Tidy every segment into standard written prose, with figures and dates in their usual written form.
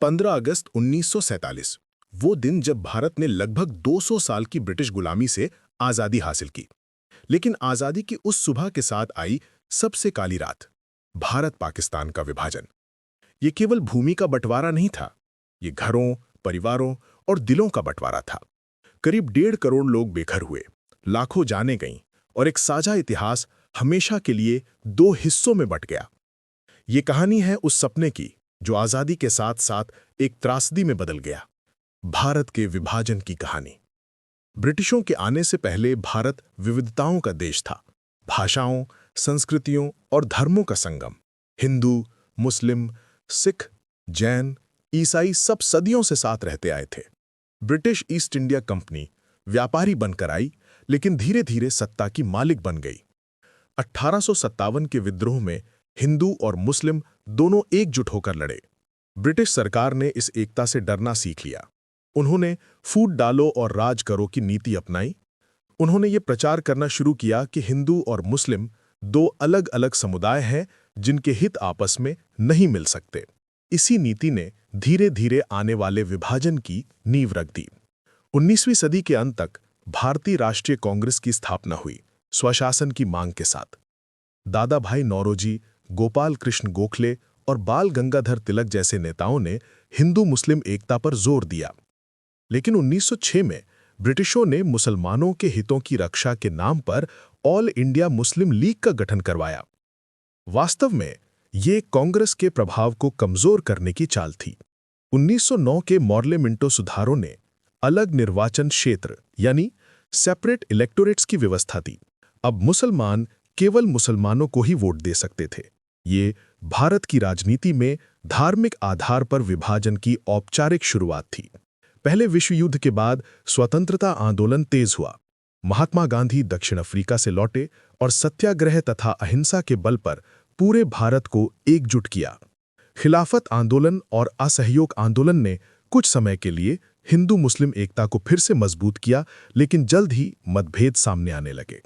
15 अगस्त 1947 वो दिन जब भारत ने लगभग 200 साल की ब्रिटिश गुलामी से आज़ादी हासिल की। लेकिन आज़ादी की उस सुबह के साथ आई सबसे काली रात, भारत पाकिस्तान का विभाजन। ये केवल भूमि का बंटवारा नहीं था, ये घरों, परिवारों और दिलों का बंटवारा था। करीब 1.5 करोड़ लोग बेघर हुए, लाखों जानें गईं और एक साझा इतिहास हमेशा के लिए दो हिस्सों में बंट गया। ये कहानी है उस सपने की जो आज़ादी के साथ साथ एक त्रासदी में बदल गया, भारत के विभाजन की कहानी। ब्रिटिशों के आने से पहले भारत विविधताओं का देश था, भाषाओं, संस्कृतियों और धर्मों का संगम। हिंदू, मुस्लिम, सिख, जैन, ईसाई सब सदियों से साथ रहते आए थे। ब्रिटिश ईस्ट इंडिया कंपनी व्यापारी बनकर आई, लेकिन धीरे धीरे सत्ता की मालिक बन गई। 1857 के विद्रोह में हिंदू और मुस्लिम दोनों एकजुट होकर लड़े। ब्रिटिश सरकार ने इस एकता से डरना सीख लिया। उन्होंने फूट डालो और राज करो की नीति अपनाई। उन्होंने ये प्रचार करना शुरू किया कि हिंदू और मुस्लिम दो अलग अलग समुदाय हैं जिनके हित आपस में नहीं मिल सकते। इसी नीति ने धीरे धीरे आने वाले विभाजन की नींव रख दी। 19वीं सदी के अंत तक भारतीय राष्ट्रीय कांग्रेस की स्थापना हुई, स्वशासन की मांग के साथ। दादा भाई नौरोजी, गोपाल कृष्ण गोखले और बाल गंगाधर तिलक जैसे नेताओं ने हिंदू मुस्लिम एकता पर जोर दिया। लेकिन 1906 में ब्रिटिशों ने मुसलमानों के हितों की रक्षा के नाम पर ऑल इंडिया मुस्लिम लीग का गठन करवाया। वास्तव में ये कांग्रेस के प्रभाव को कमजोर करने की चाल थी। 1909 के मॉर्ले मिंटो सुधारों ने अलग निर्वाचन क्षेत्र यानी सेपरेट इलेक्टोरेट्स की व्यवस्था दी। अब मुसलमान केवल मुसलमानों को ही वोट दे सकते थे। ये भारत की राजनीति में धार्मिक आधार पर विभाजन की औपचारिक शुरुआत थी। पहले विश्व युद्ध के बाद स्वतंत्रता आंदोलन तेज हुआ। महात्मा गांधी दक्षिण अफ्रीका से लौटे और सत्याग्रह तथा अहिंसा के बल पर पूरे भारत को एकजुट किया। खिलाफत आंदोलन और असहयोग आंदोलन ने कुछ समय के लिए हिंदू मुस्लिम एकता को फिर से मजबूत किया, लेकिन जल्द ही मतभेद सामने आने लगे।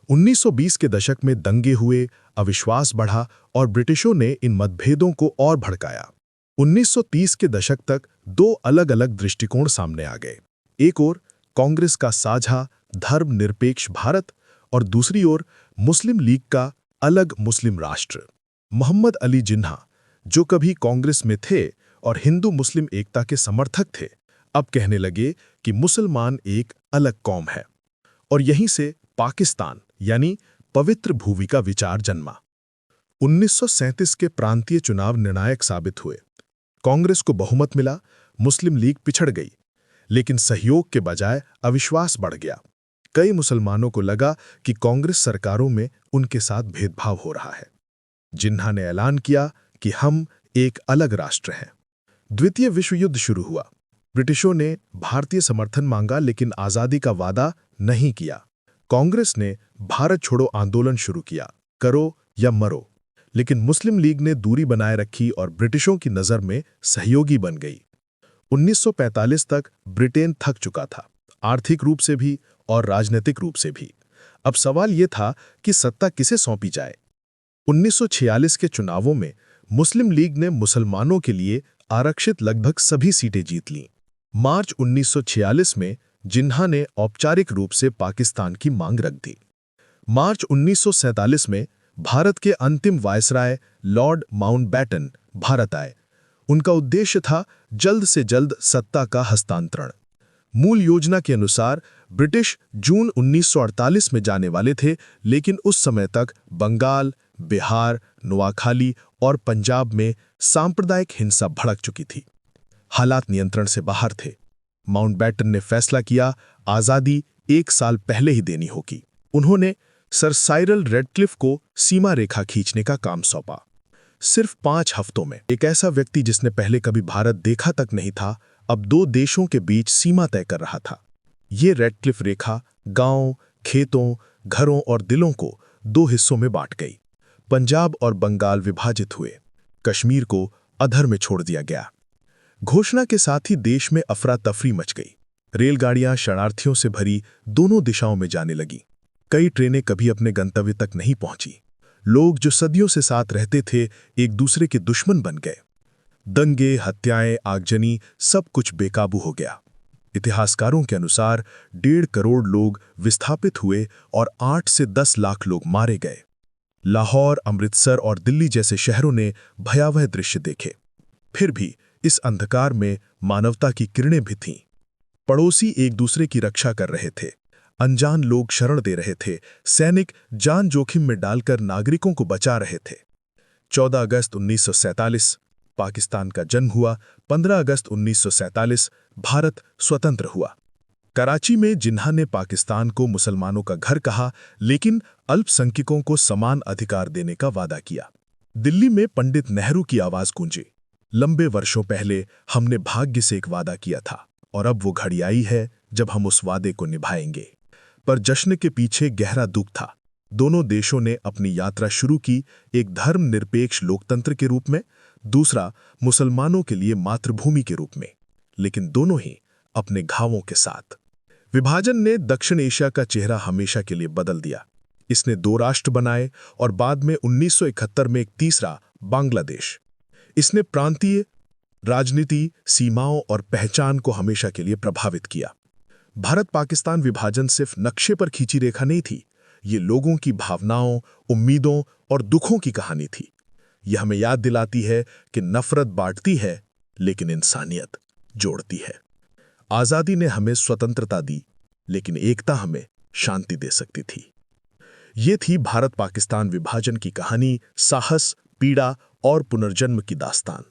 1920 के दशक में दंगे हुए, अविश्वास बढ़ा और ब्रिटिशों ने इन मतभेदों को और भड़काया। 1930 के दशक तक दो अलग अलग दृष्टिकोण सामने आ गए। एक ओर कांग्रेस का साझा धर्मनिरपेक्ष भारत और दूसरी ओर मुस्लिम लीग का अलग मुस्लिम राष्ट्र। मोहम्मद अली जिन्ना, जो कभी कांग्रेस में थे और हिंदू मुस्लिम एकता के समर्थक थे, अब कहने लगे कि मुसलमान एक अलग कौम है। और यहीं से पाकिस्तान यानी पवित्र भूमि का विचार जन्मा। 1937 के प्रांतीय चुनाव निर्णायक साबित हुए। कांग्रेस को बहुमत मिला, मुस्लिम लीग पिछड़ गई, लेकिन सहयोग के बजाय अविश्वास बढ़ गया। कई मुसलमानों को लगा कि कांग्रेस सरकारों में उनके साथ भेदभाव हो रहा है। जिन्ना ने ऐलान किया कि हम एक अलग राष्ट्र हैं। द्वितीय विश्व युद्ध शुरू हुआ। ब्रिटिशों ने भारतीय समर्थन मांगा, लेकिन आज़ादी का वादा नहीं किया। कांग्रेस ने भारत छोड़ो आंदोलन शुरू किया, करो या मरो, लेकिन मुस्लिम लीग ने दूरी बनाए रखी और ब्रिटिशों की नज़र में सहयोगी बन गई। 1945 तक ब्रिटेन थक चुका था, आर्थिक रूप से भी और राजनीतिक रूप से भी। अब सवाल ये था कि सत्ता किसे सौंपी जाए। 1946 के चुनावों में मुस्लिम लीग ने मुसलमानों के लिए आरक्षित लगभग सभी सीटें जीत लीं। मार्च 1946 में जिन्ना ने औपचारिक रूप से पाकिस्तान की मांग रख दी। मार्च 1947 में भारत के अंतिम वायसराय लॉर्ड माउंटबेटन भारत आए। उनका उद्देश्य था जल्द से जल्द सत्ता का हस्तांतरण। मूल योजना के अनुसार ब्रिटिश जून 1948 में जाने वाले थे, लेकिन उस समय तक बंगाल, बिहार, नोआखाली और पंजाब में सांप्रदायिक हिंसा भड़क चुकी थी। हालात नियंत्रण से बाहर थे। माउंटबेटन ने फैसला किया, आज़ादी 1 साल पहले ही देनी होगी। उन्होंने सर साइरल रेडक्लिफ को सीमा रेखा खींचने का काम सौंपा। सिर्फ 5 हफ्तों में एक ऐसा व्यक्ति जिसने पहले कभी भारत देखा तक नहीं था, अब 2 देशों के बीच सीमा तय कर रहा था। ये रेडक्लिफ रेखा गांवों, खेतों, घरों और दिलों को 2 हिस्सों में बांट गई। पंजाब और बंगाल विभाजित हुए, कश्मीर को अधर में छोड़ दिया गया। घोषणा के साथ ही देश में अफरा तफरी मच गई। रेलगाड़ियां शरणार्थियों से भरी दोनों दिशाओं में जाने लगी। कई ट्रेनें कभी अपने गंतव्य तक नहीं पहुंची। लोग जो सदियों से साथ रहते थे, एक दूसरे के दुश्मन बन गए। दंगे, हत्याएं, आगजनी, सब कुछ बेकाबू हो गया। इतिहासकारों के अनुसार 1.5 करोड़ लोग विस्थापित हुए और 8 से 10 लाख लोग मारे गए। लाहौर, अमृतसर और दिल्ली जैसे शहरों ने भयावह दृश्य देखे। फिर भी इस अंधकार में मानवता की किरणें भी थीं। पड़ोसी एक दूसरे की रक्षा कर रहे थे, अनजान लोग शरण दे रहे थे, सैनिक जान जोखिम में डालकर नागरिकों को बचा रहे थे। 14 अगस्त 1947 पाकिस्तान का जन्म हुआ। 15 अगस्त 1947 भारत स्वतंत्र हुआ। कराची में जिन्हा ने पाकिस्तान को मुसलमानों का घर कहा, लेकिन अल्पसंख्यकों को समान अधिकार देने का वादा किया। दिल्ली में पंडित नेहरू की आवाज गूंजी, लंबे वर्षों पहले हमने भाग्य से एक वादा किया था और अब वो घड़ी आई है जब हम उस वादे को निभाएंगे। पर जश्न के पीछे गहरा दुख था। दोनों देशों ने अपनी यात्रा शुरू की, एक धर्मनिरपेक्ष लोकतंत्र के रूप में, दूसरा मुसलमानों के लिए मातृभूमि के रूप में, लेकिन दोनों ही अपने घावों के साथ। विभाजन ने दक्षिण एशिया का चेहरा हमेशा के लिए बदल दिया। इसने 2 राष्ट्र बनाए और बाद में 1971 में एक तीसरा, बांग्लादेश। इसने प्रांतीय राजनीति, सीमाओं और पहचान को हमेशा के लिए प्रभावित किया। भारत-पाकिस्तान विभाजन सिर्फ नक्शे पर खींची रेखा नहीं थी, ये लोगों की भावनाओं, उम्मीदों और दुखों की कहानी थी। यह हमें याद दिलाती है कि नफरत बांटती है, लेकिन इंसानियत जोड़ती है। आजादी ने हमें स्वतंत्रता दी, लेकिन एकता हमें शांति दे सकती थी। ये थी भारत-पाकिस्तान विभाजन की कहानी, साहस, पीड़ा और पुनर्जन्म की दास्तान।